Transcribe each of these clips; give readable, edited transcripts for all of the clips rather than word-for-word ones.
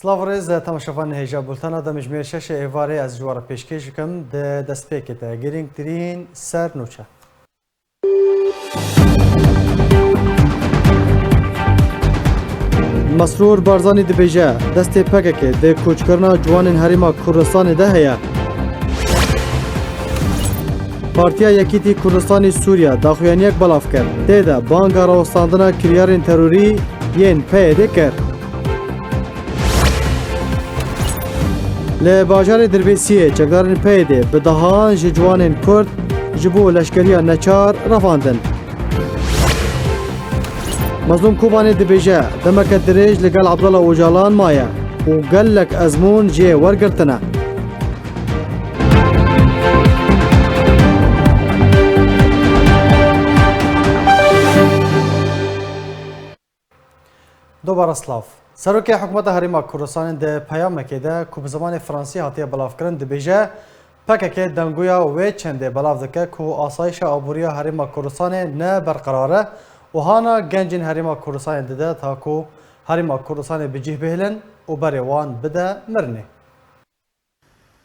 سلاورز تماشاوان هیجا بولتانا دا مجموعه شش ایواره از جوار پیشکش کم ده دست پیکتا گرینگ ترین سر نوچه مسرور بارزانی دبیجه دست پککه ده کوچ کرنا جوان هریما کردستان ده هیا پارتیا یکیتی کردستانی سوریا داخویانیک بلاف کرد ده بانگا راوستاندنا کریارین تروری ین پیده کرد لباجار دربیسیه چکدارن پیده به دهان جوانین کرد جبو لشکریا نچار رفاندن مظلوم کوبانی دبیجه دمک دریج لگل عبدالله اوجالان مایا و گلک ازمون جه ورگرتنه دوباره سلاف سروک حکومت هریما کردستان ده پیام کده کو به زبان فرانسی هاتیه بلاف کردن دبیجه پکه دنگویا و چنده بلاف دکه کو آسایش آبوریا هریما کردستان نه برقراره و هانا گنجین هریما کردستان دده تا کو هریما کردستان بجیه بهلن و بریوان بده مرنه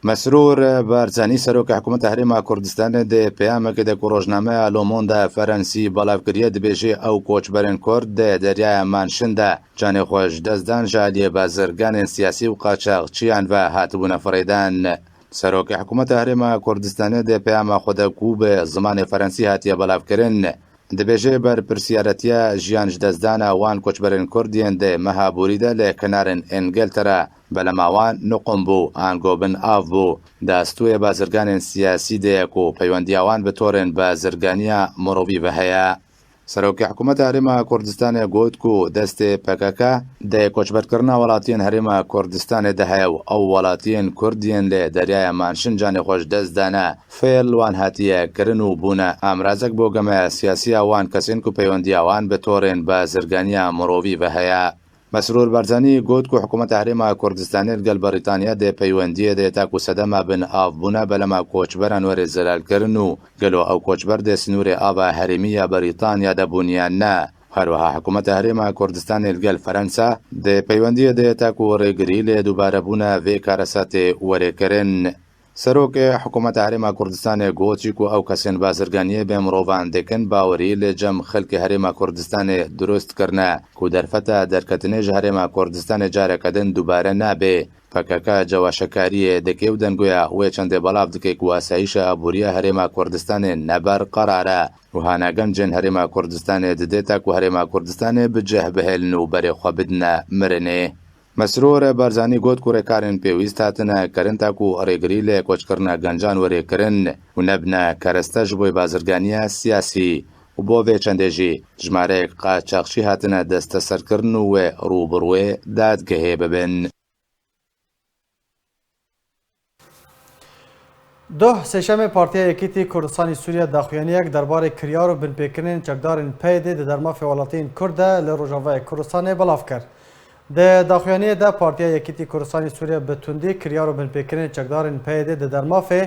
مسرور بارزانی سروک حکومت هریما کردستان ده پیام کده کو روزنامه لوموند فرانسی بلاف کریه دبیجه او کوچبرن کرد ده دریای مانشنده جان خوش دزدان جالی بازرگان سیاسی و قاچاقچیان و هاتبون فریدان سروک حکومت هریما کردستان ده پیام خود کو به زمان فرانسی هاتیه بلاف کرن دبیجه بر پرسیارتیا جیانج دزدان وان کوچبرن کردین ده مهابوری ده لکنارن انگلترا بلماوان نقم بو آنگوبن آف بو دستوی بازرگان سیاسی ده کو پیوندیاوان به طورن بازرگانیا مروبی بهیا سروک حکومت هریما کردستان گوت کو دست پککا ده کوچبر کرنا ولاتین هریما کردستان ده هیو او ولاتین کردین ل دریای مانشن جان خوش دزدانه فعل وان هاتیه کرنو بونه امرازک بوگم سیاسی وان کسین کو پیوندیاوان به طورن بازرگانیا مروبی بهیا مسرور بارزانی گوت کو حکومت هریما کردستان گل بریتانیا ده پیوندی ده تا کو صدما بن آف بونه بلما کوچبران ور زلال کرنو گلو او کوچبر ده سنور آوا هریمیا بریتانیا ده بنیان نه هروها حکومت هریما کردستان گل فرانسا ده پیوندی ده تا کو ورگری له دوباره بونه و کارسات ور کرن سروک حکومت هریما کردستان گوچی کو او کسین بازرگانی به مروان دکن باوری لجم خلک هریما کردستان درست کرنه کو درفته درکتنه هریما کردستان جاره کدن دوباره نبه پککا جواشکاری دکیو دنگویا و چند بلاف دکی کو اسایش ابوریا هریما کردستان نبر قراره و هانگن جن هریما کردستان ددتا کو هریما کردستان بجه بهل نو بر خوبدنه مرنه مسرور بارزانی گوت کو رکارن پیوست هاتنه کرن تا کو ریگری له کوچ کرنا گنجان وری کرن و نبنا کرستج بو بازرگانی سیاسی و بو و چندجی جماره قاچاقچی هاتنه دست سرکرن و روبروی دادگه ببن ده سشم پارتیا یکیتی کردستانی سوریا داخویانی یک درباره کریار و بن پیکرین چکدارین پیده ده درما فعالاتین کرده لروجاوای کردستان بلاف کرد ده داخویانی ده پارتیا یکیتی کردستانی سوریا به تندی کریار و بن پیکرین چکدارین پیده ده درما فی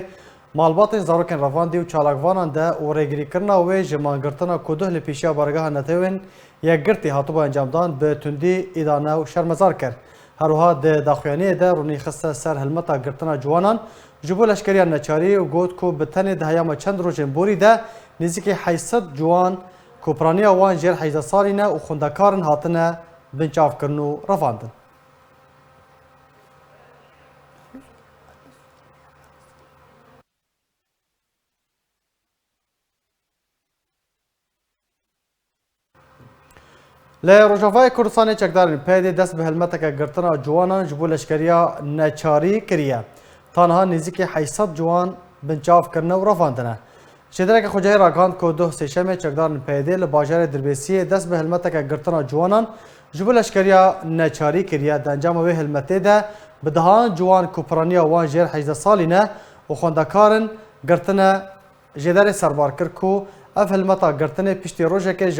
مالبات زاروکن رواندی و چالاکوانان ده و ریگری کرنا و جمانگرتنا کده لپیشیا بارگاه نتوین یک گرتی هاتو با انجام دان به تندی ایدانه و شرمزار کرد هروها ده داخویانی ده رونی خسته سر هلمتا گرتنا جوانان جبو لشکریان نچاری و گوت کو به تن ده هیام چند روزن بوری ده نزدیک 800 جوان کوپرانیا وان جر 18 سالینه و خوندکارن هاتنه بنچاف کرنو رفاندن لروجاوای کردستان چکدارن پیده دست به هلمتک گرتنا جوانان جبو لشکریا نچاری کریه تنها نزدیک 800 جوان بنچاف کرنه و رفاندنه شدرک خوجای راگاند کو ده سشم چکدارن پیده لباجار دربیسی دست به هلمتک گرتنا جوانان جبو لشکریا نچاری کریه دنجام و هلمته ده بدهان جوان کوپرانیا وان جر 18 سالینه و خوندکارن گرتنه جدار سربار کر کو اف هلمتا گرتنه پشتی روژه که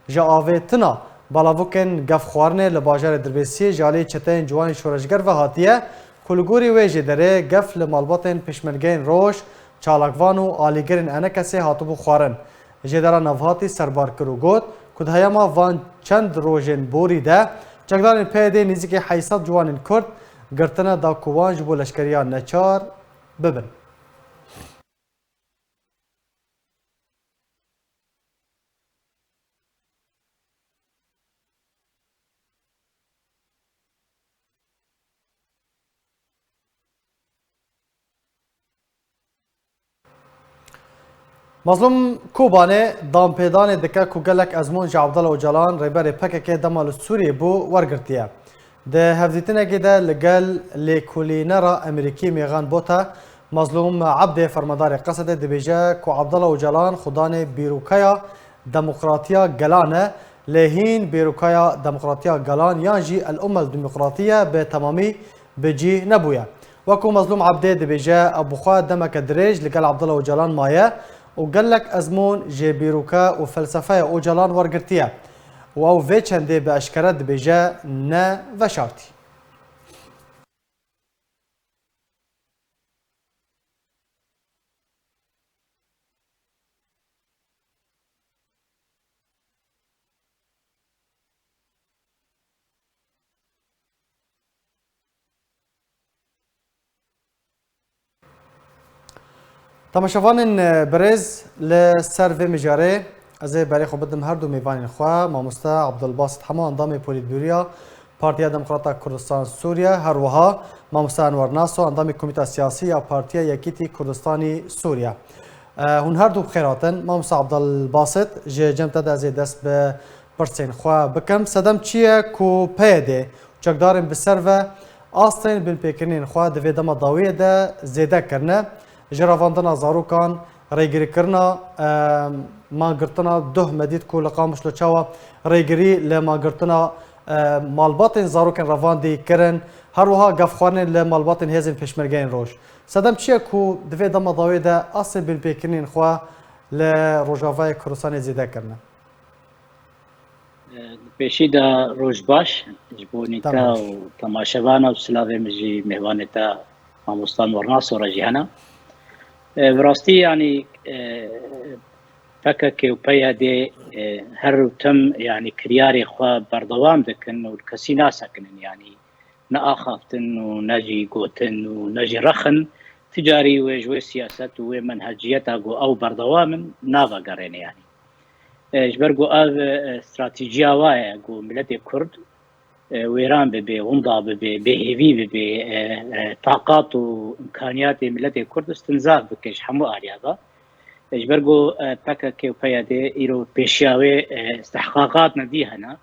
جاویتنا بالاوکن گف خوارنه لباجار دربیسی جالی چتین جوان شورشگر و هاتیه کلگوری و جداره گف لمالباتن پشمنگین روش چالاکوان و آلیگرین انکسی هاتبو خوارن جداره نوهاتی سربار کرو گوت کدهایما وان چند روژن بوری ده چەکدارên PYD nêzîkî 800 ciwanên Kurd girtina dakuwan ji bo leşkeriya neçar bibin. مظلوم کوبانه دامپیدان دکه کو گلک ازمون جا عبدالله اوجلان ریبر PKK دمال سوریه بو ورگرتیه. ده هفزیتنگی ده لگل لیکولینرا امریکی میغان بوتا مظلوم عبد فرمدار قصده دبیجه کو عبدالله اوجلان خدان بیروکایا دموکراتیا گلانه لهین بیروکایا دموکراتیا گلان یانجی الامه الديمقراطيه بتمامی بجی نبویه. وكو مظلوم عبد دبیجه ابو خواد دمک دريج لگل عبدالله اوجلان مایه وقال لك أزمون جي بيروكا وفلسفة أوجلان ورقرتيا وأو فيتشن دي بأشكرات بجا نا وشارتي تماشاوان برز لسر في مجاري از برای خو بدم هر دو میوان خو ماموستا عبدالباسط حما اندام پولیتبوریا پارتیا دموکراتا کردستان سوریا هر وها ماموستا انور ناسو اندام کمیته سیاسی یا پارتیا یکیتی کردستانی سوریا هون هر دو بخیراتن ماموستا عبدالباسط جمتا از دست به پرسین خو بکم صدم چیه کو پیده چقدارن بسر و آستین بن پیکرین خو دوی دم داویه ده زیده کرنه جراواندنا زاروکان ریگری کرنا ماگرتنا ده مدید کو لقامش لچاوا ریگری لماگرتنا مالباتن زاروکن رواندی کرن هر وها گفخوانن لمالباتن هزن پشمرگین روش صدم چیه کو دوی دم داوی ده اصل بن پیکرین خو لروجاوای کردستان زیده کرنه پیشی دا روز باش جبونیتا و تماشاوانا و سلاوی مجی مهوانیتا ماموستان ورناس و رجیهانا براستی يعني PKK و PYD هر تم يعني كرياري خوا بردوام دكن والكسي ناسكن يعني ناخافتن ونجي قوتن ونجي رخن تجاري وجوي سياسة ومنهجية او بردوام نافا قرين يعني جبرقو استراتيجية وايا قو ملتي كرد ويران ببي غمضة ببي بهيفي ببي طاقات وإمكانيات ملتي كرد استنزاف بكيش حمو آلياغا جبرقو PKK و PYD إيرو بيشياوي استحقاقات نديهنا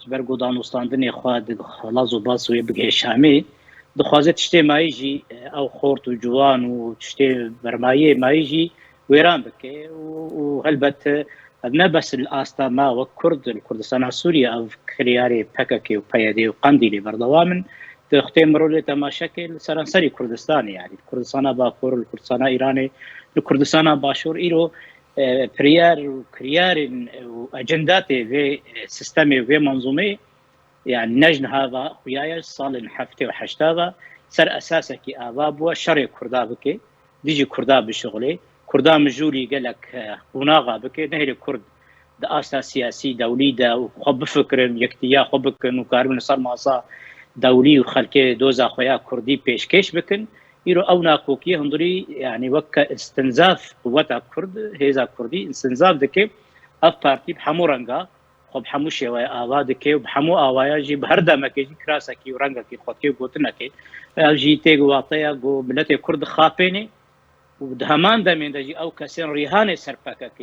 جبرقو دانوستاندني خواد خلاصو باسوي بقى شامي دخوازي تشتي ما يجي أو خورت وجوان وتشتي برماية ما يجي ويران بكي وهلبت ما بس الآستا ما وكرد الكردستان السوري أو كرياري PKK و PYD وقنديلي بردوامن تختم رولي تماشاكل سرانسري كردستاني يعني الكردستان باكور الكردستان إيراني الكردستان باشور إيرو بريار وكريار وأجنداتي في سيستمي في منظومي يعني نجن هذا خويايا صال حفتي وحشتاذا سر أساسك آباب وشري كردابك ديجي كرداب بشغلي كردان مجولي قالك وناغا بكي نهي كرد دا آسا سياسي دولي دا وخب فكرن يكتيا خبكن وكاربن صار ماسا دولي وخلكي دوزا خويا كردي بيشكيش بكن يرو او ناكوكي هندري يعني وكا استنزاف قوتا كرد هيزا كردي استنزاف دكي اف بارتي بحمو رنگا خب حمو شوي آوا دكي وبحمو آوايا جي بهردا مكي كراسكي ورنگا كي خودكي قوتنكي جي تيغ واطيا قو ملتي كرد خابيني ودهمان دمين دجي او كسين رهانه سر PKK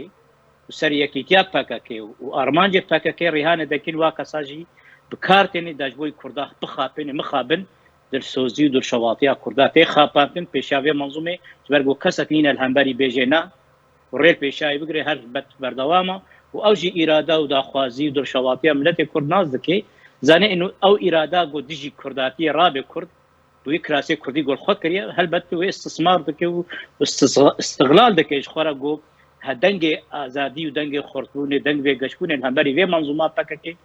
وسر يكيتيا PKK وارمانجي PKK رهانه دكين واكساجي بكارتني داجبوي كردا بخابن مخابن در سوزي در شواطيا كردا تي خابن بيشاوي منظومه جبرغو كسكين الهمبري بيجينا وريل بيشاي بغري هر بت بردوامه واوجي اراده وداخوازي در شواطيا ملت كرد نازدكي زاني انه او اراده جو ديجي كرداتي راب كرد دوی کراسي كردي گل خود کریه هل بت و استثمار دکه استغلال دکه خورا گو هدنگ آزادی و دنگ خورتونه دنگ و گشکونه الهمبري و منظومه PKK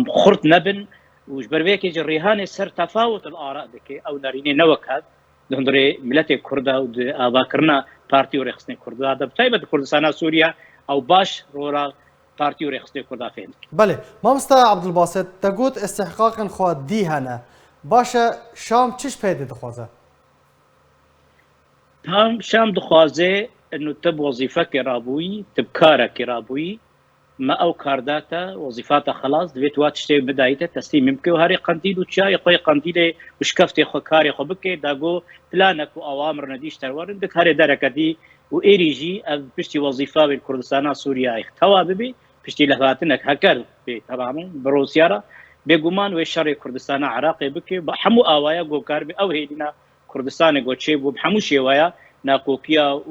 خرط نبن وجبرويك جريهان سر تفاوت الاراء دكي او ناريني نوكاد دندري ملتي كردا واباكرنا بارتي ورخصني كردا هذا بتايبه كردستان سوريا او باش رورا بارتي ورخصتي كردا فين بله مامستا عبدالباسط تقول استحقاق خوا دي هنا باشا شام چش پیدا دخوازه هم شام دخوازه انه تب وظيفه كرابوي تب كاره كرابوي ما او كارداتا وظيفاتها خلاص دبيت واتشتي بدايته تسليم ممكن وهاري قنديل وشاي خوي قنديل وشكفتي خو كاري خو بكي داغو بلانك واوامر نديش ترورن دك هاري دركدي وايريجي بشتي وظيفه بالكردستان سوريا اختوا ببي بشتي لفاتنك هكر تماما بروسيارا بيغمان وشر كردستان عراقي بكي بحمو اوايا جو كاربي او هيدنا كردستان جو تشيب بحمو شيوايا ناقوكيا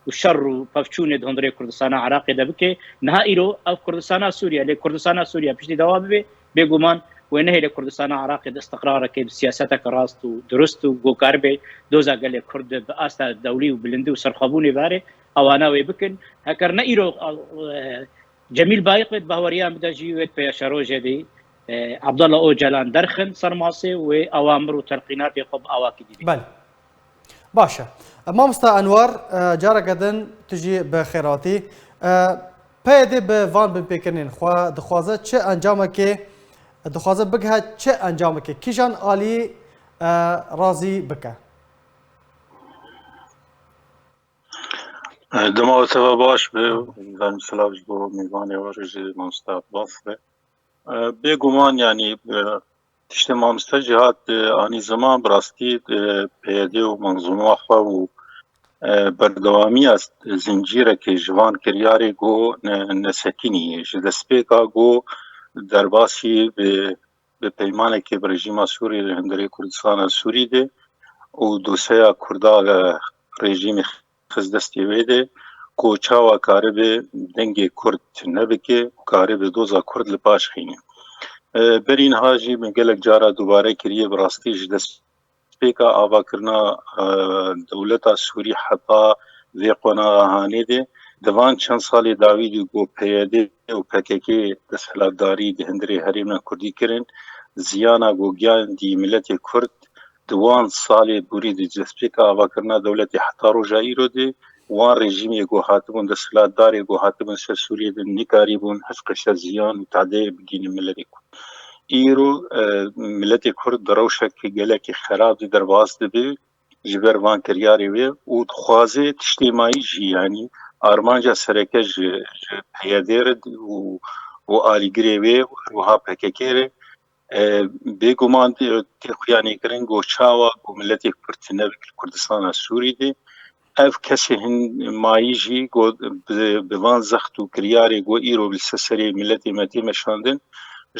وشر بافچون دهندري كردستان عراقي دبكي نهائيرو او كردستان سوريا لكردستان سوريا بشتي دواب بيغمان وينه لكردستان عراقي استقرار كي سياستك راست ودرست وغوكاربي دوزا قال كرد باستا دولي وبلندي وسرخبوني باري او انا ويبكن هكرنا ايرو جميل بايق بهوريان بدجي ويت بيشارو جدي عبد الله اوجلان درخن صرماسي واوامر وتلقينات يقب اواكي دي بله باشا مامستا انوار جارة قدن تجي بخيراتي پیدی به وان بن پیکنین خوا دخوازه چه انجامه که دخوازه بگه چه انجامه که کیجان عالی راضی بکه دما توا باش به زن سلاوش بو میوان وارج مامستا بافه بگمان یعنی تشت مامستا جهات آنی زمان براستی پیدی و منظومه خوا و بردوامی است زنجیره که جوان کریاری گو نسکینی جدسپیکا گو درباسی به پیمانه که برژیم سوری هندری کردستان سوری ده و دوسیا کردا رژیم خزدستی ویده کو چاوا کاری به دنگ کرد نبکه کاری به دوزا کرد لپاش خینه برین هاجی مگلک جارا دوباره کریه براستی جدسپیکا پیکا آوا کرنا دولتا سوری حتا وی قونا هانه ده دوان چند سالی داویدی گو پیاده و پککی دستهلاتداری ده هندری حریم کردی کرن زیانا گو گیان دی ملت کرد دوان سالی بوری دی جسپیکا آوا کرنا دولتی حتا رو جایرو ده وان رژیمی گو حاتمون دستهلاتداری گو حاتمون سر سوری ده نکاری بون حفقش زیان و تعدیه بگین ملت کرد ایرو ملت کرد دروشک گلک خراب در باز دبی جبر وان کریاری وی و خوازه تشتیمایی جی یعنی آرمانجا سرکج پیادر و آلیگری وی و روها پککیره بگمان تخیانی کرن گو چاوا گو ملت کرد نبی کردستان سوری دی اف کسی هن مایی جی گو بوان زخت و کریاری گو ایرو بالسسری ملت متی مشاندن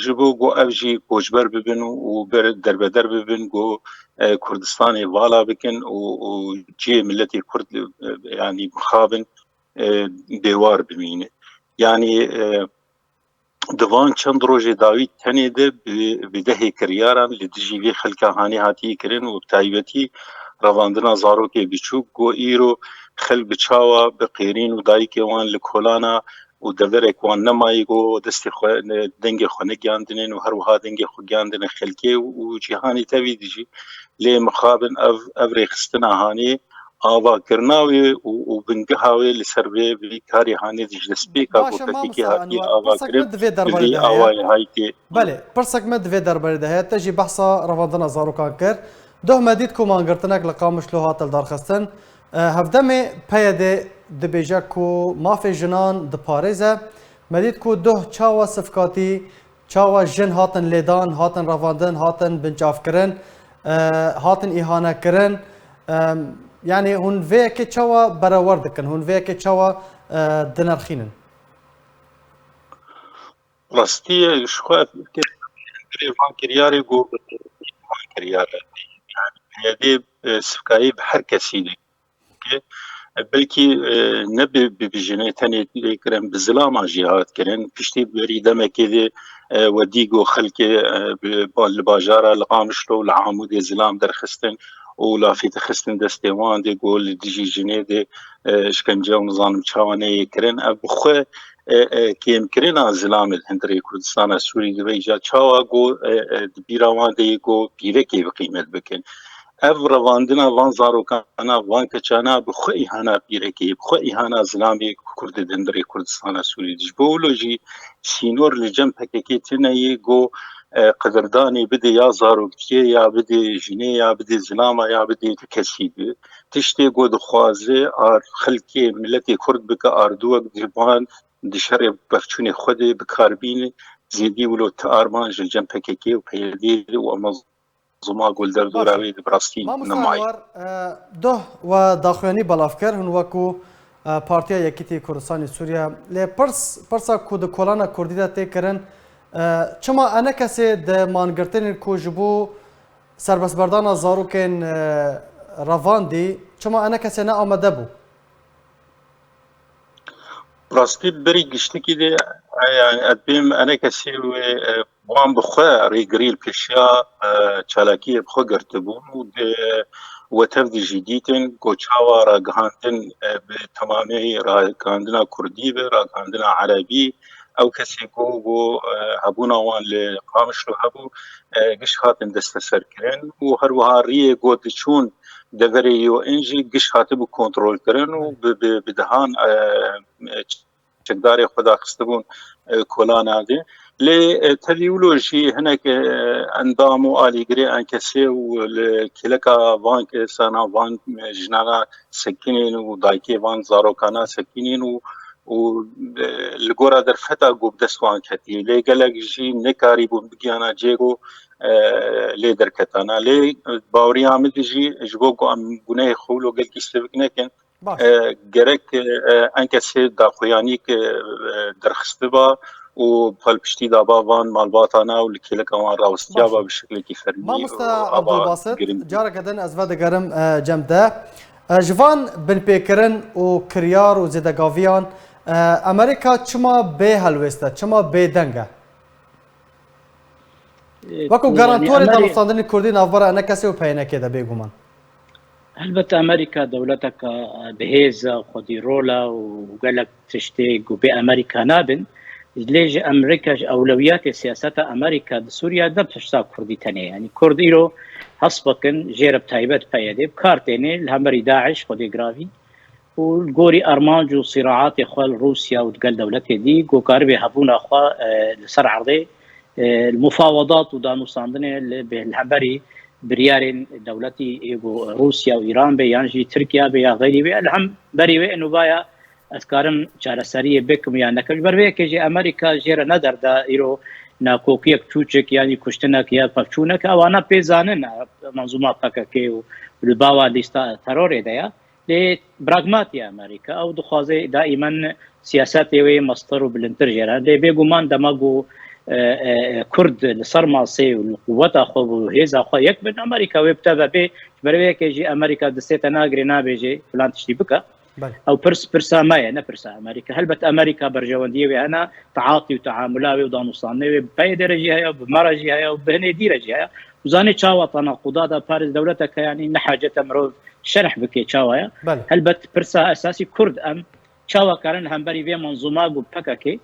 جبو گو افجی کوچبر ببین و بر دربدر ببین گو کردستان والا بکن و جی ملتی کرد یعنی مخابن دیوار ببینه یعنی دوان چند روز داوید تنی ده بدهی کریارم لدیجی وی خلکه هانی هاتی کرن و تایبتی رواندنا زارو که بچوک گو ایرو خل بچاوا بقیرین و دایی که وان لکولانا و دلرک وان نمایی گو دستی دنگ خونه گیاندنین و هر وها دنگ خو گیاندن خلکه و جهانی تاوی دیجی لی مخابن او ریخستنا هانی آوا کرناوی و بنگهاوی لسروی بی کاری هانی دیج دسپیکا گو تکی هاتی آوا کرن بی آوای هایتی بله پرسک مد وی درباره ده تجی بحثا رواندنا زارو کان کر ده مدید کمان گرتنک لقامش لوهات الدارخستن هفدمي پیاده دبیجه کو مافی جنان دپاريزه مدید کو ده چاوا صفقاتی چاوا جن هاتن لیدان هاتن رواندن هاتن بنچاف کرن هاتن ایهانه کرن يعني هون فيك چاوا براورد کن هون فيك چاوا دنرخینن راستی شخوات كرياري گو كرياري يعني پیاده صفقایی به هر کسی ده بلکی نبی بجنه تنی کرن بزلام جهاد کرن پشتی بری دمکی ده و دیگو خلک بالباجارا لقامشلو لعامود زلام درخستن و لافیت خستن دستوان ده گول دیجی جنه ده شکنجه و نظام چوانه کرن بخو کیم کرن زلام الهندری کردستان سوری ده بیجا چاوا گو بیراوان ده گو بیره که بقیمت بکن ev revandina van zarokana van keçana bi xwe îhana pîrekê bi xwe îhana zilamê Kurd dindirê Kurdistana Sûriyê ji bo wilo jî sînor li cem PKK tineyê got qedirdanê bide ya zaroktiye ya bide jinê ya bide zilama ya bide ti kesî bi tiştê got dixwaze xelkê milletê Kurd bike arduwek civan di şerê berçûnê xwe de bikarbîne zêdî wilo ti arman ji cem PKK û PYD û زما گلدر دوراوی براستی نمای ده و داخوانی بلافکر هن وکو پارتیا یکیتی کردستان سوریا لی پرسا کو د کولانا کردی ده تکرن چما انا کسی د مانگرتن کو جبو سربسبردان زاروکن رواندی چما انا کسی نه آمده بو براستی بری گشتی که ده yani ادبیم انا کسی وان بخوا ریگریل پیشیا چالاکی بخوا گرتبون و تفد جدیدن گوچاوا را گهاندن به تمامی را گهاندنا کردی به را گهاندنا عربی او کسی گو هبونا وان لقامش رو هبو گش هاتن دست سر کرن و هر وهاریه گو دچون دغری یو انجی گش هاتو کنترل کرن و بدهان چقدار خدا خستبون کولانا ده لی تلیولوژی هنک اندام و آلیگری انکسی و کلکا وان که سنا وان جنانا سکینین و دایکی وان زاروکانا سکینین و لگورا در فتا گوب دستوان کتی لی گلک جی نکاری بون بگیانا جیگو لی در کتانا لی باوری آمد جی جبو گونه خولو گل کشته بکنکن gerek enkesi daxuyanî ki derxiste ba û pelpiştî daba van malbatana û li kêleka wan rawistiya ba bi şeklekî fermî. Mamosta Abdulbasit careke din ez vedigerim cem de ji van binpêkirin û kiryar û zêdegaviyan Amerîka çima bê helwêst e çima bêdeng e wekû garantorê danûstandinê Kurdî navbera ene kesê û peynekê de bêguman البته امریکا دولتك بهيزه خدي رولا وقالك تشتيق وبامريكا نابن ليش امريكا اولويات سياسات امريكا سوريا ده بتشتا كردي تاني يعني كرديرو حسبكن جيرب تايبت بايدي بكارتيني الهمري داعش خدي جرافي والجوري ارمانج وصراعات اخوال روسيا وتقال دولتي دي وكاربي هبونا اخوا لسر عرضي المفاوضات ودانو صاندني بالهمري بريارين دولتي يجو روسيا وإيران بيانجي تركيا بيا غيري بي الهم بري بي إنه بايا أذكارن شارسارية بكم يعني كل بري كجي أمريكا جيرا ندر دا إيرو ناكوكيك توچك يعني كشتنك يا بفچونك أوانا بيزانن منظومات تاكاكي والباوا ليستا تروري دايا لي براغماتي أمريكا أو دخوازي دائما سياساتي وي مصدر وبلنتر جيرا لي بيقومان دماغو كرد لصرماسي والقوات اخو وهيز اخو يكبر امريكا ويبتدى به بري كيجي امريكا دستيتا ناغري نابيجي فلان تشتيبكا او برسا مايا نبرسا امريكا هلبت امريكا برجوانديه وانا تعاطي وتعاملاوي ودانوصاني باي درجه هي بمرجي هي وبهني درجه هي وزاني تشاوا تناقضات باريس دولتك يعني نحاجه امرو شرح بكي تشاوا هلبت برسا اساسي كرد ام تشاوا كارن همبري في منظومه بوبكاكي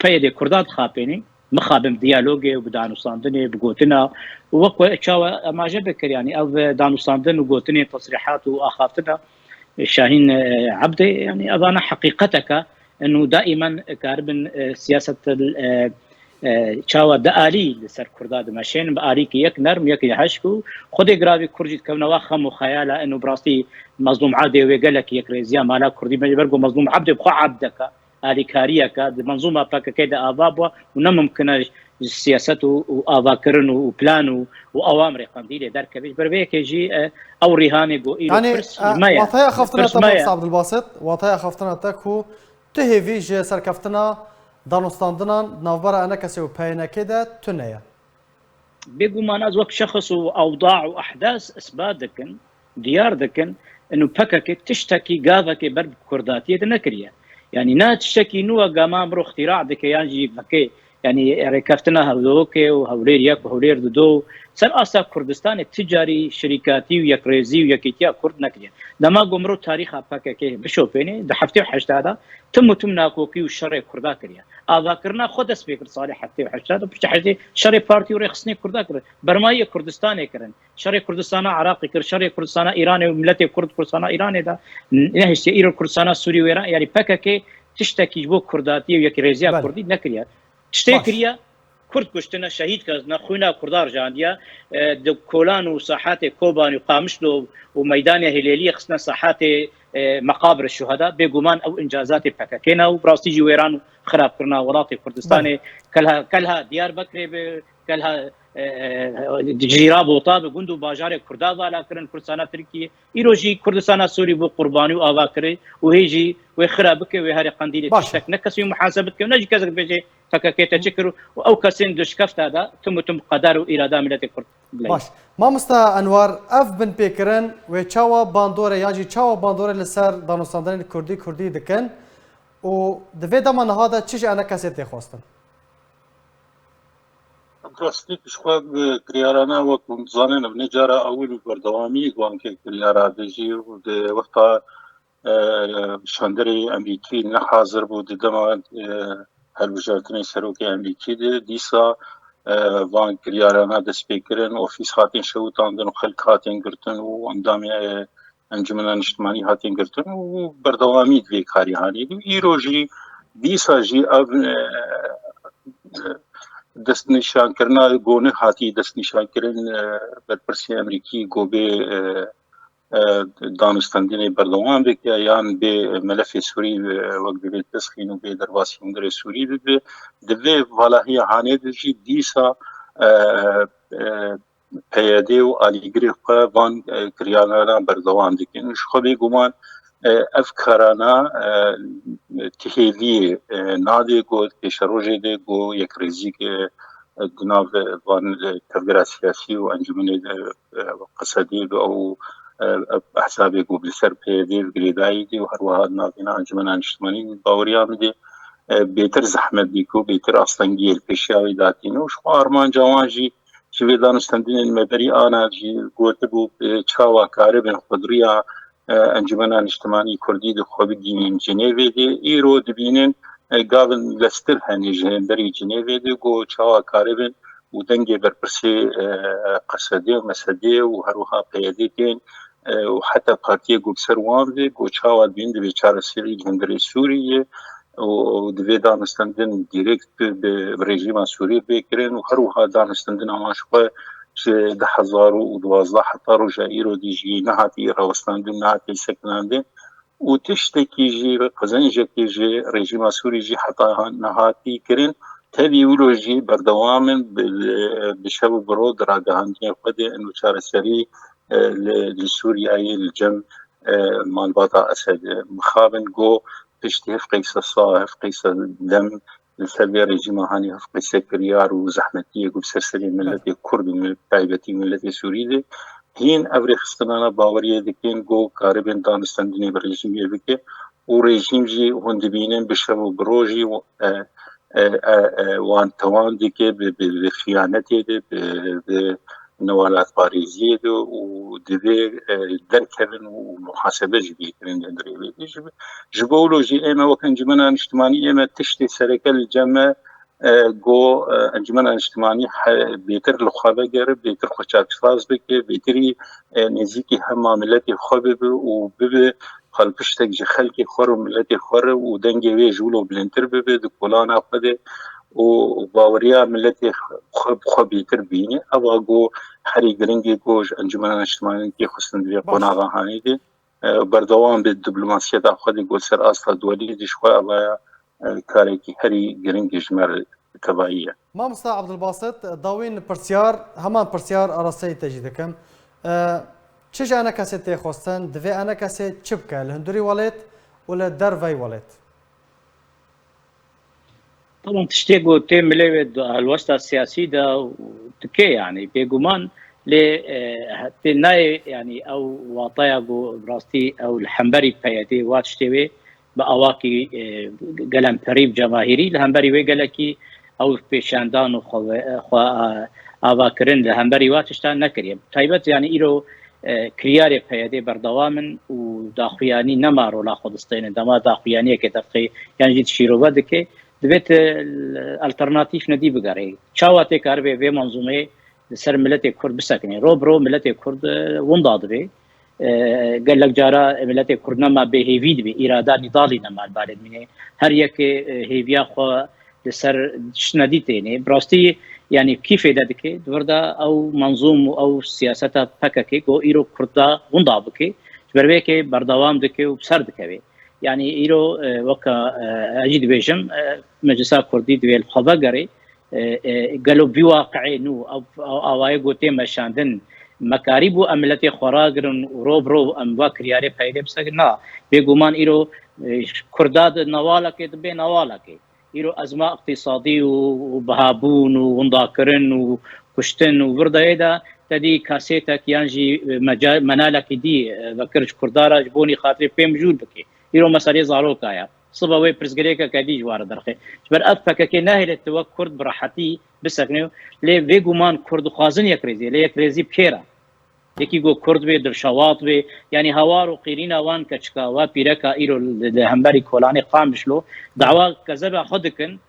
باي كردات خابيني مخابم ديالوجي وبدانوساندني بقوتنا ووكو تشاوا ما جبكر يعني او دانوساندن وقوتني تصريحات واخافتنا شاهين عبدي يعني اظن حقيقتك انه دائما كاربن سياسه تشاوا دالي لسر كرداد ماشين باريك يك نرم يك يحشكو خدي جرافي كرجي كونه واخم وخياله انه براستي مظلوم عادي ويقلك يك ريزيا مالا كردي برغو مظلوم عبد بخو عبدك آلیکاریه منظومه پاکه ده آبابوا و نممکنه سیاست و آواکرن و پلان و اوامر قندیل در کبیش بروی که جی او ریحانه گو ایرو فرس مایا وطایا خفتنا تا عبد الباسط وطایا خفتنا تا کو تهوی جه سرکفتنا دانستاندنا نوبر انا کسی و پینکه ده تنیا بيقو ما ناز وقت شخص واوضاع واحداث اثبات دكن ديار دكن انه بكك تشتكي قاضك برب كرداتيه نكريه يعني نا تشتكي نوع قمام رو اختراع دكيانجي فكي يعني ركفتنا هولوكي وهوليريك وهولير دو سر اسا كردستان التجاري شركاتي ويكريزي ويكيتيا كرد نكريا دما قمرو تاريخ اباكي بشوفيني ده حفتي وحشت هذا تم ناكوكي والشر كردا كريا ئاواکردنا خۆ دەست پێ کرد ساڵی 1970 پشت حەجێ شەڕی پارتی و ڕێخستنی کووردا کرد بەرمایی کوردستانی کردن شەڕی کوردستانە عراقی کرد شەڕی کوردستانە ئیرانی و ملەتی کورد کوردستانە ئیرانێدا نەهێشتە ئیرۆ کوردستانە سووری وێران یاری پەکەکەی تشتێکیش بۆ کورداتی و یەکی ڕێزیە کوردی نەکریا شتێک کردە کورد کوشتنە شەهید کەسنە خوێنا کوردار ژاندیە کۆلان و ساحاتێ کۆبانی و قامشت و مەیدانی هلێلی خستنە ساحاتێ مقابر الشهداء بێگومان ئەو ئینجازاتی پەکەکەینە و ڕاستیجی وێران و خراپکردنا وڵاتی کوردستانی کەلها دیار بکرێ کەلها جیرا بۆتا بە گوند و باژارێک کوردا بالاکردن کوردستانە ترکیە ئیرۆژی کوردستانە سووری بۆ قوربانی و ئاواکردی و هێژی وێ خرا بکە وێ هەرێ قەندیلی تشتێک نەکەسی و محاسبە بکە و نەجی کەسێک بێژێ پەکەکەیتە چ کرد و ئەو کەسێن دشکەفتادا تم قەدار و ئیرادا ملەتی کورد باش مامۆستا ئەنوار ئەف بن پێکردن وێ چاوە باندۆرە یاجی چاوە باندۆرە لەسەر دانوستاندنی کوردی دکەن و دەبێ دەما نەهادا چش ئەنە کەسێت تێخواستن ڕاستی پشخوا کریارانە وەکو زانێنە نەجارە ئەول و بەردەوامی گوانکە کریارا دەژی و وەختا شاندەری ئەمریکی نەحازر بوو دەما هەلبژاردنی سەرۆکی ئەمریکی دیسا وان کریارانە دەست پێکردن ئۆفیس هاتین شەوتاندن و خەلک هاتین گرتن و ئەندامی ئەنجومەنە نیشتمانی هاتین گرتن و بەردەوامی دوێ کاری هانی و ئیرۆژی دیساژی ئەو دەستنیشانکردنا گۆنە هاتی دەستنیشانکردن بەرپرسی ئەمریکی گۆبێ دانوستاندنی بەردەوام بکە یان بێ مەلەفی سووری وەک دەبێت دەستخین و بێ دەرباسی هەندێ سووری ببێ دەبێ ڤالاهی هانێ دژی دیسا پەیەدێ و ئالیگری خۆ وان کریانەران بەردەوام دکەن خۆ بێگومان ئەف کارانە تهێلی نادێ گۆ پێشەڕۆژێ دێ گۆ یەکڕێزیک گناو وان تەبگرا سیاسی و ئەنجومەنێ قەسەدی ئەو حسابێک و لەسەر پێدێ گرێدایی دێ و هەروەها ناوێنە ئەنجومەنە نیشتمانی باوەریان بدێ بێتر زەحمەت دیکە و بێتر ئاستەنگیل پێشیاوی داتینە و شخوا ئەرمان جاوانژی شوێ دانوستاندنên مەبەری ئاناجی گوتە بوو چاواکارە بن خودریە ئەنجومەنە نیشتمانی کوردی دخوا بگینین جنێڤێ دێ ئیرۆ دبینن گاون لەستر هەنێ ژێندەری جنێڤێ دێ گۆ چاواکارە بن و دەنگێ بەرپرسێ قەسەدێ و مەسەدێ و هەروەها پەیەدێ دێن و حتا پارتیە گوبسەر وان بدێ گۆ چاوا بین دەبێ چارەسەری هەندێ سووریە و دەبێ دانوستاندن دیرێکت ڕێژیما سووریە بێکرێن و هەروەها دانوستاندن ئەماشخوا 2012 حتا ڕۆژە ئیرۆ دیژی نەهاتی ڕەوەستاندن نهاتی سەکناندن و تشتێکیژی قەزەنجێکیژێ ڕێژیما سووریژی حتا نەهاتی کردن تەوی ولۆژی بەردەوامن بشەو بڕۆ دراگەهاندنی خودێ ئەن و چارەسەری لە سووریایی لەجەم مالباتا ئەسەد مخابن گۆ پشتی هەف قەیسە سا هەف قەیسە دەم لەسەر ڕێژیما هانی هەف قەیسە کریار و زەحمەتیەک و سەرسەری ملەتی کورد و تایبەتی ملەتی سووری دێ هین ئەو ڕێخستنانە باوەریە دەکەن گۆ کارەبێن دانوستاندنی بە ڕێژیمیە بکە و ڕێژیمژی هۆن دەبینن بشەو و بڕۆژی وان توان دیکە بە خیانەتێ نەوالات پارێزیە و دەبێ دەرکەبن و محاسبەژی بیکردن دەندرێ ji bo lojî ême wek encumena niştimanî ême tiştê sereke li cem گۆ ئەنجومەنە نیشتمانی بێتر لە خوا بەگەرە بێتر خۆ چاکساز بکە بێتری نزیکی هەما ملەتی خۆ ببێ و ببێ خەڵپشتێک ji خەلکی خۆر و ملەتی خۆرە و دەنگێ وێ ژوول و بلندتر ببێ di کۆلانا خودێ و باوەریە ملەتی خۆ بێتر بینێ ئەوە گۆ هەری گرنگی گۆژ ئەنجومەنە نیشتمانیەتی خستن دوێ قۆناغاهانی دێ بەردەوام بێت دیبلۆماسیەتا خودی گۆ سەر ئاستا دووەلی دیشخوا ئەوەیە کارێکی هەری گرنگی ژمەر تەباییە. مامۆستا عەبدولباست داوین پرسیار هەمان پرسیار ئاراستەی تەجی دەکەم چ ئەنە کەسێت تێخواستن دەبێ ئەنە کەسێت چ بکە لە هەندوری وڵێت و لە دەرڤەی وڵێت طبعا تشتێک بۆ تێ ملێوێت هەلوەستا سیاسیدا تکێ یعنی بێگومان لێ نایێ ینی ئەو واتایە بۆ ڕاستی ئەو هەمبەری پەیەدێ وات شتێوێ بە ئەواکی گەلەمپەریب جەماهیری لە هەمبەری وێ گەلەکی ئەو پێشاندان و ئاواکردن لە هەمبەری واتشتان نەکرێ تایبەت یعنی ئیرۆ کریارێ پەیەدێ بەردەوامن و داخویانی نەماڕۆ لا خۆدستێنن دەما داخویانیەکێ دەفقی یانجی شیرۆڤە دکێ دبیت الترناتیف ندی بگاری چاواتی کار به منظومه سر ملت کرد بسکنه رو برو ملت کرد ونداد به قال لك جارا ملت کرد نما به هیوید به اراده نضالی نما البارد منه هر یک هیویا خو لسر شندیتینه براستی يعني كيف يدك دوردا او منظوم او سياسه فكك او ايرو كردا وندابك بربك بردوام دك وبسر دك يعني ايرو وكا اجد بيجم مجلس كردي دويل خبغري قالوا بواقع نو او اي غوتي مشاندن مكاريب عملت خراغرن روبرو ام وكرياري فايده بسنا بيغمان ايرو كرداد نوالك دبي نوالك ایرو ازمه اقتصادی و بهابون و ونداکرن و کشتن و برده دا تدی کاسیتا کیانجی منالک دی وکرش کردارا جبونی خاطر پیم جول بکی ایرو مسئله زارو کایا صبح وی پرزگری کا کدی جوار درخه بر افک که نهل تو کرد براحتی بسکنه لی وی گومان کرد خوازن یک ریزی پیرا یکی گو کرد به در شواط به یعنی هوار و قیرین وان کچکا و پیرکا ایرو همبری کولانی قامشلو دعوا کذب خودکن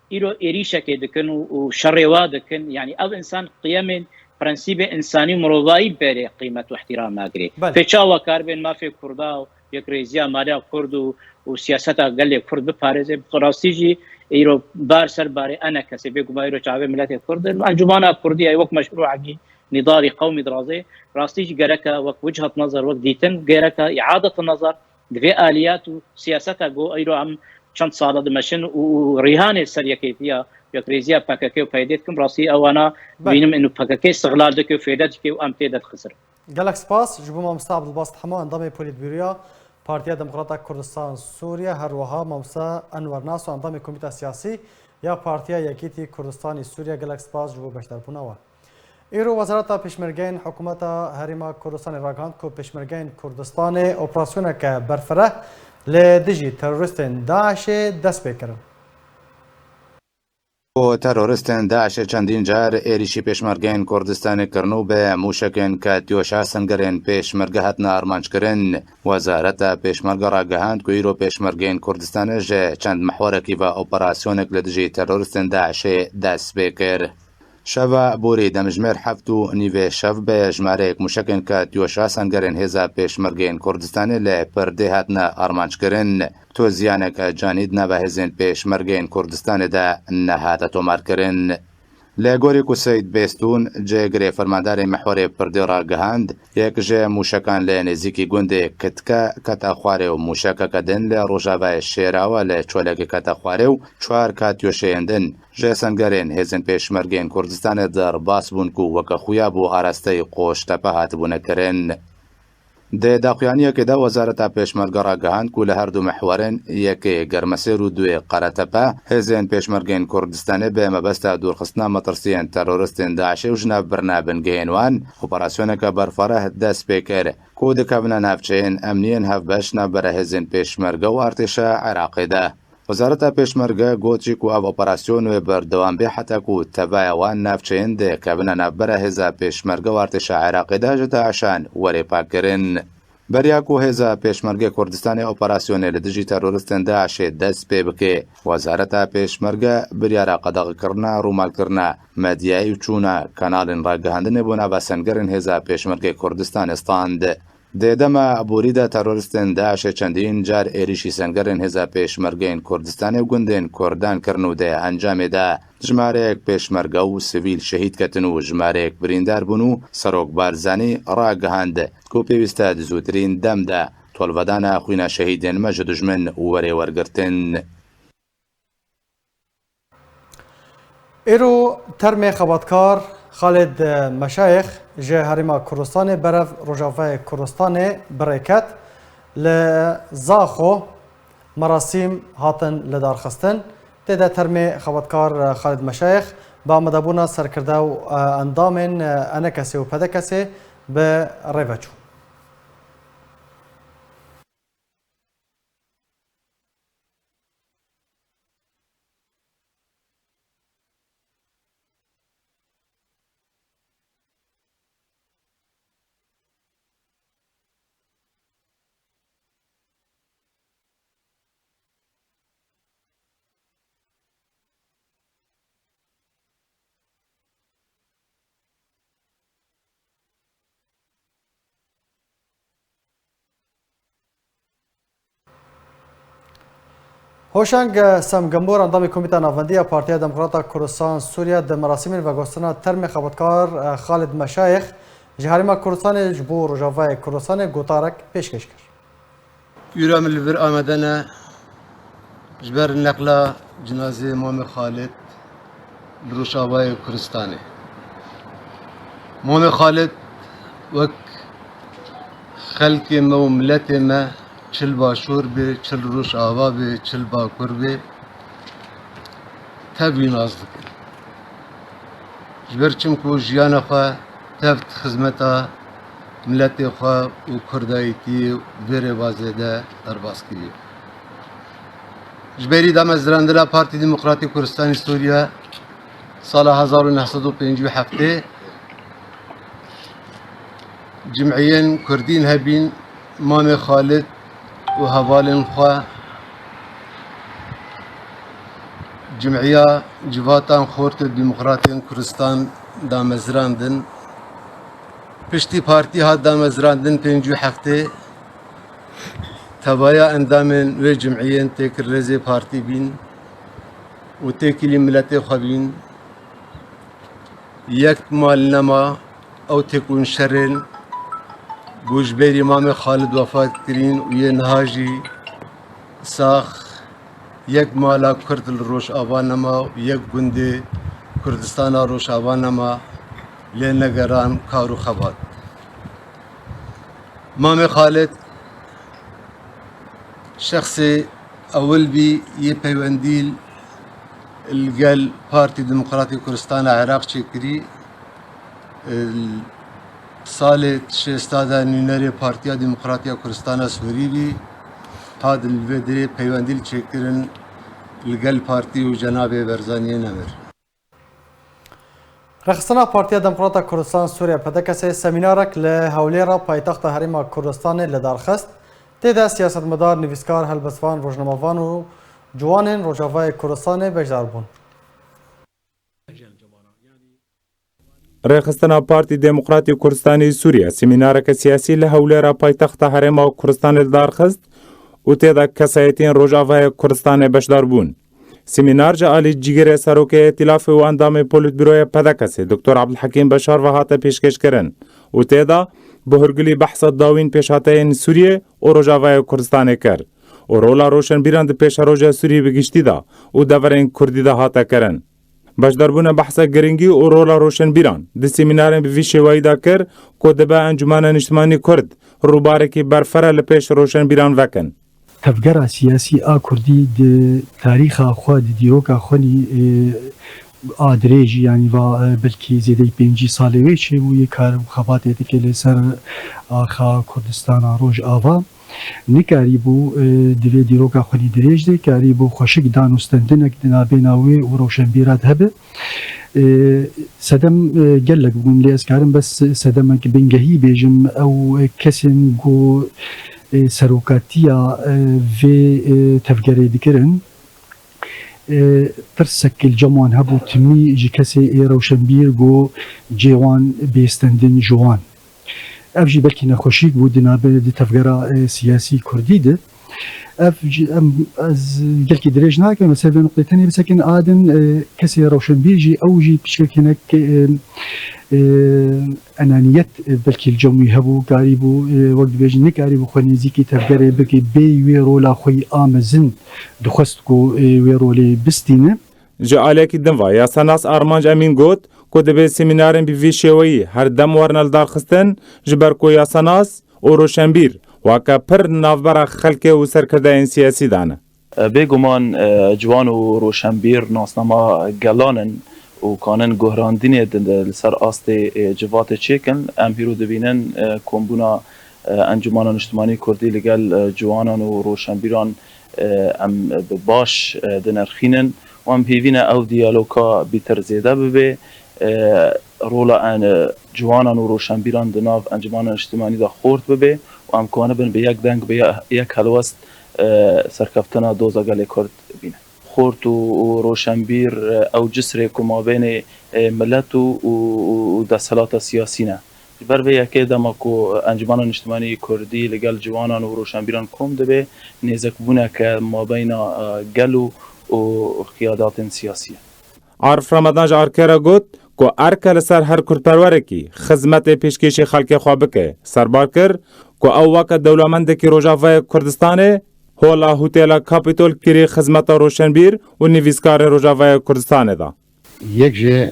ایرو ایریشه که دکن و شر دکن یعنی او انسان قیام پرنسیب انسانی مروایی بره قیمت و احترام ماگری فچا و کاربن ما فی کردا یک ریزیا مالا کرد و سیاستا گله کرد بپارزه قراستیجی ایرو بار سر بار انا کسی بگو ایرو چاوه ملت کرد انجمن کردی ای وقت مشروعی نضالي قومي درازي راستيج جركا وجهه نظر وقت ديتن جركا اعاده النظر في اليات وسياستها جو ايرو عم چند ساله دمشن ورهان سريه كيفيه يكريزيا باكاكي وفايدتكم راسي او انا بينم انه باكاكي استغلال دك وفايدتك وامتداد خسر جالك سباس جبو ممسا عبد الباسط حما انضمي بوليت بيرويا بارتيا ديمقراطية كردستان سوريا هروها ممسا انور ناس انضمي كوميتا سياسي يا بارتيا يكيتي كردستاني سوريا جالك سباس جبو بشتر بوناوا ایرو وزارت پیشمرگین حکومت هریما کردستان راگاند کو پیشمرگین کردستان اپراسیون که برفره لدیجی تروریستین داعش دست بکرن. و تروریستین داعش چندین جار ایریشی پیشمرگین کردستان کرنو به موشکین که تیوشا سنگرین پیشمرگه هتنا ارمانج کرن وزارت پیشمرگه راگهاند کو ایرو پیشمرگین کردستان جه چند محورکی و اپراسیونک لدیجی تروریستین داعش دست بکر. شەڤە بۆری دەمژمێر هەفت و نیوێ شەڤ بە ژمارەیەک موشکên کە تیۆشا سەنگەرên هێزا پێشمەرگەیەن کوردستانê لە پردێ هاتنە ئارمانجkirin تۆ زیانێکە جانید نەبە هێزên پێشمەرگەیەن کوردستانێدا نەهاتە تۆمارkirin. لە گۆرێک و سەید بێستون جێگرێ فەرمانداری مەحوەرێ پردێ ڕاگەهاند یەکژێ موشەکان لە نێزیکی گوندێ کتکە کەتە خوارێ و موشەکەکە دن لە ڕۆژاوای شێراوە لە چۆلێکی کەتە خوارێ و چوار کاتیۆشەیەندن ژێ سەنگەرێن هێزن پێشمەرگەیەن کوردستانê دەرباس بوون و وەکە خویا بۆ ئاراستەی قۆشتەپە هاتبوونەکردن. د داخوانیەکێدا وەزارەتا پێشمەرگە ڕاگەهاند و لە هەردوو مەحوەرن یەکێ گەرمەسێر و دوێ قەرەتەپە هێزێن پێشمەرگەیەن کوردستانê بە مەبەستا دوورخستنا مەترسیên teroristên Daişê û ji nav birina bingehên wan operasyoneka berfare dest pê kir ku dikevine navçeyên emniyên hevbeş navbera hêzên pêşmerge û artêşa Iraqê de. وزارت پیشمرگه گوتی کو او اپراسیون و بردوام به حتی کو تبع وان نافچین ده کبن نبره هزا پیشمرگه و ارتش عراق ده جدا عشان وری پاکرین بریا کو هزا پیشمرگه کردستان اپراسیون لدجی تروریستن داعش دست پی بکه وزارت پیشمرگه بریا را قدغ کرنا رومال کرنا مدیای چونا کانال راگهاندن بونا بسنگرن هزا پیشمرگه کردستان استاند دێدەمە ئەبووریدا تەرۆریستن داعشێ چەندین جار ئێریشی سەنگەرên هێزا پێشمەرگەیەن کوردستانê و گوندên کوردان کردن و دێ ئەنجامێدا ژمارەیەک پێشمەرگە و سڤیل شەهید کەتن و ژمارەیەک بریندار بوون و سەرۆک بارزانی ڕاگەهاند کو پێویستە زووترین دەمدا تۆڵڤەدانە خوینە شەهیدێن مەژە دوژمن وەرێ وەرگرتن. ایرو ترم خباتکار خالد مشایخ جه هریما کردستان برف روجاوه کردستان برکت لزاخو مراسم هاتن لدار خستن تدا ترم خباتکار خالد مشایخ با مدبونا سرکرده و اندام انکسی و پدکسی به ریوچو هوشنگ سمگمبور اندام کمیته ناوندی پارتی دموکرات کردستان سوریه در مراسم و گستران ترم خبرکار خالد مشایخ جهرما کردستان جبور روجاوای کردستان گوتارک پیشکش کرد. يرام البر آمدنا جبر النقلة جنازة مام خالد لروشاواي كردستاني. مام خالد وك خلق ما وملت ما چل باشور به چل روشاوا به چل باکور به تبي نازك جبر چمكو جيانا خوا تفت خدمتا ملت خوا و کردایتی ویر وازده درباس کردی. جبری دام از درندلا پارتی دموکراتی کردستان سوریه سال 1957 جمعیان کردین هبین مام خالد و هوالن خوا جمعیه جواتان خورت دموکراتی کردستان دام از درندن پشتی پارتی ها دامزراندن 57 تبایا اندامن و جمعیان تکر رزی پارتی بین و تکلی ملت خوابین یک مال نما او تکون شرن گوشبری امام خالد وفات کرین و یه نهاجی ساخ یک مالا کرد الروش آوانما و یک گنده کردستان روش آوانما لنگران کارو خبات مام خالد شخص اول بی یه پیوندیل الگل پارتی دموکراتی کردستان عراق چکری سال شستادا نینری پارتیا دموکراتی کردستان سوری بی هاد الودری پیوندیل چکرن الگل پارتی و جناب برزانی نمر رخصتنا پارتی دموکرات کردستان سوریه پدکس سمینارک لهولێرە پایتەختە هەرێما کوردستانê li darxست têde siyasetmedar nivîskar helbestvan rojnamevan û ciwanên Rojavayê Kurdistanê bejdar bûn. Rêxistina Partî Demokratî Kurdistanê Sûriye semînareke siyasî li Hewlêra paytexta Herêma Kurdistanê li darxist û têde kesayetên Rojavayê Kurdistanê beşdar bûn. Semînar ji alî cîgerê Serokê Îtilafê û endamê Polîtbûroya Pedekesê Dr. Abdulhekîm Beşar ve hate pêşkêşkirin û têda bi hûrgilî behsa dawîn pêşhateyên Sûriyê û Rojavayê Kurdistanê kir û rola roşenbîran di pêşeroja Sûriyê bi giştî da û deverên Kurdî de hate kirin. Beşdarbûna behsa giringî û rola roşenbîran di semînarên bi vî şêwayî da kir ku dibe Encûmena Niştimanî Kurd rûbarekî berfere li pêş roşenbîran vekin. تفجر سیاسی آکردی د تاریخ خود دیروکا خونی آدریج یعنی و بلکی زیادی 5 ساله چه و یک کار خبات که لسر آخا کردستان روج آوا نکاری بو دوی دیروکا خونی دریج دی کاری بو خوشک دانستندن که نابیناوی و روشنبیرات هبه سدم گلک بگم لیاز کارم بس سدم که بنگهی بیجم او کسین گو سروکاتیا و تفجری دکرن ترسک الجوان هبو تمی جی کسی روشنبیر گو جوان بیستندن جوان افجی بلکی نخوشیک بود نابه دی تفجر سیاسی کردی ده افجی از گلکی دریج ناکن مثلا به نقطه تانی بسکن آدم کسی روشنبیر جی او جی بشکل انانیت بلکی الجوی هبو قریبو وقت بیج نکاری خونیزی کی تفجر بلکی بی ویرولا خوی آمزن دخست کو ویرولی بستینه جعالێکی دنڤ یاساناس ئارمانج ئەمین گوت کۆ دەبێت سێمینارên bi vî şêweyî her dem warin li darxistin ji ber ku yasanas û roşenbîr wake pir navbera xelkê û serkirdeyên siyasî dane. Bêguman ciwan û roşenbîr nasnama gelanin û kanin guhrandinê li ser astê civatê çêkin em hîro dibînin kombûna Encûmena Niştimanî Kurdî li gel ciwanan û roşenbîran em bi baş dinirxînin و ام پیوینه او دیالوگا بیتر زیده ببه رولا جوانان و روشنبیران دناو انجمن اجتماعی دا خورد ببه و ام کوانه بن به یک دنگ به یک هلوست سرکفتنا دوزا گلی کرد بینه خورد و روشنبیر او جسر کما بین ملت و دستلات سیاسی نه بر به یکی دما کو انجمن اجتماعی کردی لگل جوانان و روشنبیران کم دبه نزک بونه که ما بین گلو و قیادات سیاسیه. عارف رمضان جارکر گوت کو ارکل سر هر کردپرور کی خدمت پیشکش خلق خواب که سربار کر کو او وقت دولتمند کی روجاوای کردستان هولا هتل کاپیتول کری خدمت روشنبیر و نویسکار روجاوای کردستان دا یک جه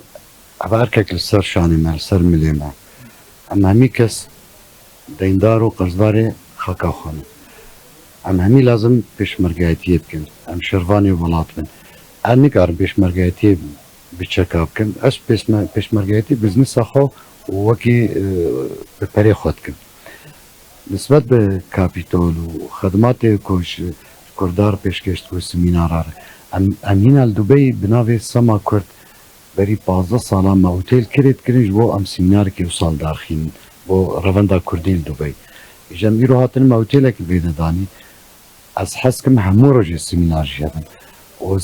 ارکل سر شانی مر سر ملیما اما همی کس دیندار و قرضدار خلق خانه اما همی لازم پیشمرگایتی بکن ام شروانی ولات بن ام نکار پیشمرگایتی بچکاب کن اس پیشمرگایتی بزنس خو وکی بپری خود کن نسبت به کاپیتول و خدمات کوش کردار پیشکش کو سمینار امین دبی بناوی سما کرد بری 15 سالا ما اوتیل کرد کرنج بو ام سمینار کی وصال داخین بو رواندا کردیل دبی جمعی رو هاتن ما اوتیل کی بیدانی از حسکم همو روز سمینار جدن و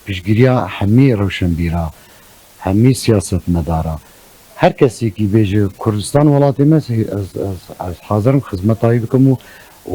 پیشگیریا همی روشنبیرا همی سیاست مدارا هر کسی کی بیجه کردستان ولاتی مس از حاضرم خدمتایی بکم و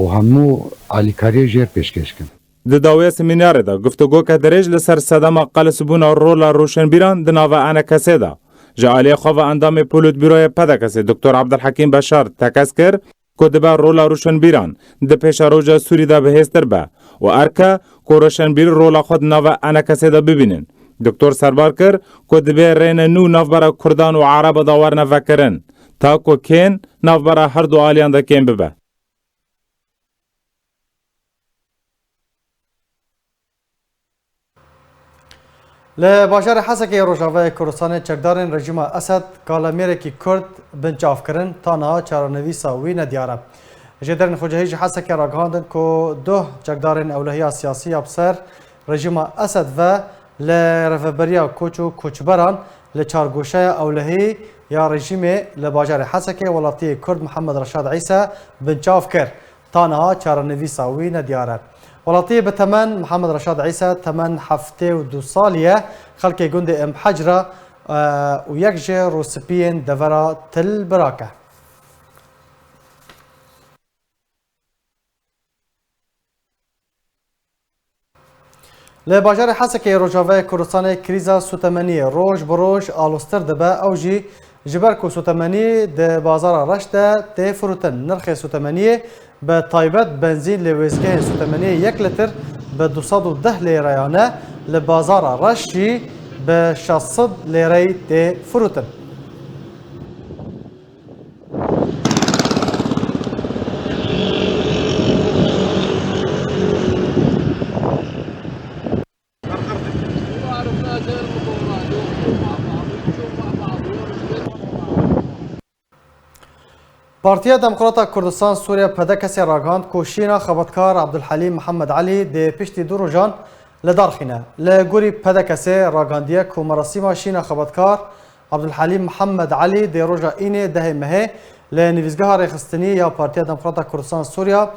همو آلیکاری جیر پیشکش کن. د داوی سمینار دا گفتگو که درج لسر صدام قل سبون رولا روشنبیران دناو انا کسی دا جعالی خواه اندام پولوت بیروی پدا کسی دکتر عبدالحکیم بشار تکس کر که دبا رولا روشنبیران د پیش روژا سوری دا بهستر با و ارکا که روشنبیر رولا خود ناو انا کسی دا ببینن. دکتر سربار کر که دبا رین نو ناو برا کردان و عرب داور نفکرن تا که کین ناو برا هر دو آلیان دا کین ببه. لباجار حسکی روجاوای کردستان چکدارن رژیم اسد کالمیرکی کرد بنچاف کرن تا نها چارنویسا وی ندیاره. جدرن خوجهیج حسکی راگهاندن که دو چکدارن اولهی سیاسی ابسر رژیم اسد و لرفبریا کوچو کوچبران لچارگوشه اولهی یا رژیم لباجار حسکی ولاتی کرد محمد رشاد عیسی بنچاف کرد تا نها چارنویسا وی ندیاره. ولاتی به تمن محمد رشاد عیسی تمن هفته و 2 سالیه خلق گند ام حجره و یک جه روسپین دورا تل براکه. لباجار حسکی روجاوای کردستان کریزا سوتمنی روش بروش آلوستر دبه اوجی جبرکو سوتمنی د بازار رشته تی فروتن نرخ سوتمنی به تایبت بنزین لویزگه سوتمنی 1 لیتر به 210 لیرایانه لبازار رشی به 600 لیرای تی فروتن. پارتیا دموکراتا کردستان سوریه پده کسی راگاند که شینا خبرکار عبدالحلیم محمد علی ده پشتی دو روزان لدارخینه. لگوری پده کسی راگاندیه که مراسم شینا خبرکار عبدالحلیم محمد علی ده روزا اینه ده مهه لنویزگاه ریخستنی یا پارتیا دموکراتا کردستان سوریه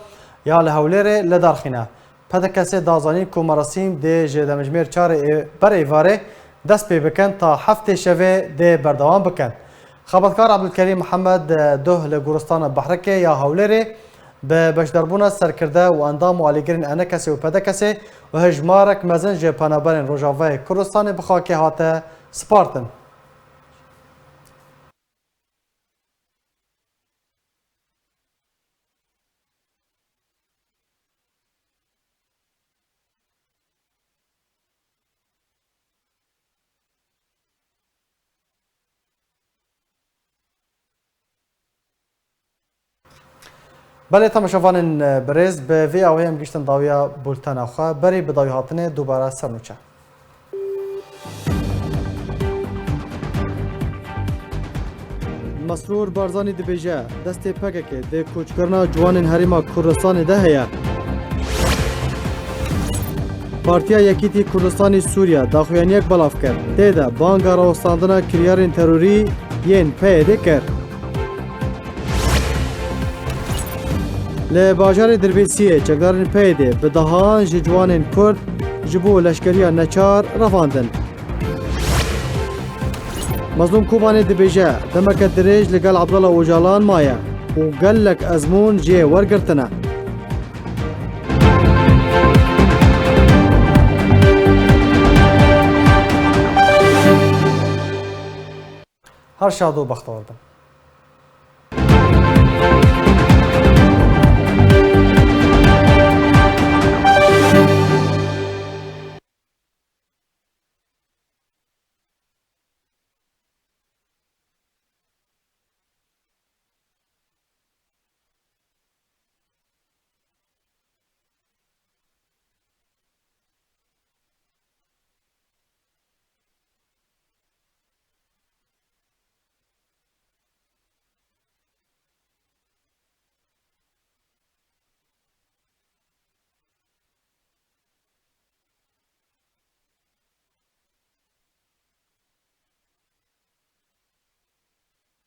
یا لهولیر لدارخینه. پده کسی دازانی که مراسم ده جدمجمیر چار بر ایواره دست پی بکن تا هفته شوه ده بردوام بکن. خبرکار عبدالکریم محمد ده لگورستان بحرکه یا هولری به بشدربون سرکرده و اندام و علیگرین انه کسی و پده کسی و هجمارک مزن جه پنابرین روجاوای کردستان بخواکه هاته سپارتن. بله تماشاوان برز به وی آوی هم گشتن داویا بولتن آخوا بری به داوی هاتنه دوباره سرنوچه. مسرور بارزانی دبیجه دست پکه که ده کوچکرنا جوان هریما کردستان ده هیا. پارتیا یکیتی کردستانی سوریه داخویان یک بلاف کرد. ده بانگا راوستاندنا کریارین تروری ین پیده کرد. لباجار دربیسیه چکدارن پیده به دهان جوانین کرد جبو لشکریا نچار رواندن. مظلوم کوبانê dibêje demeke dirêj li gel Abdullah Öcalan maye û gelek ezmûn jê wergirtine. Her şad û bextewar bin.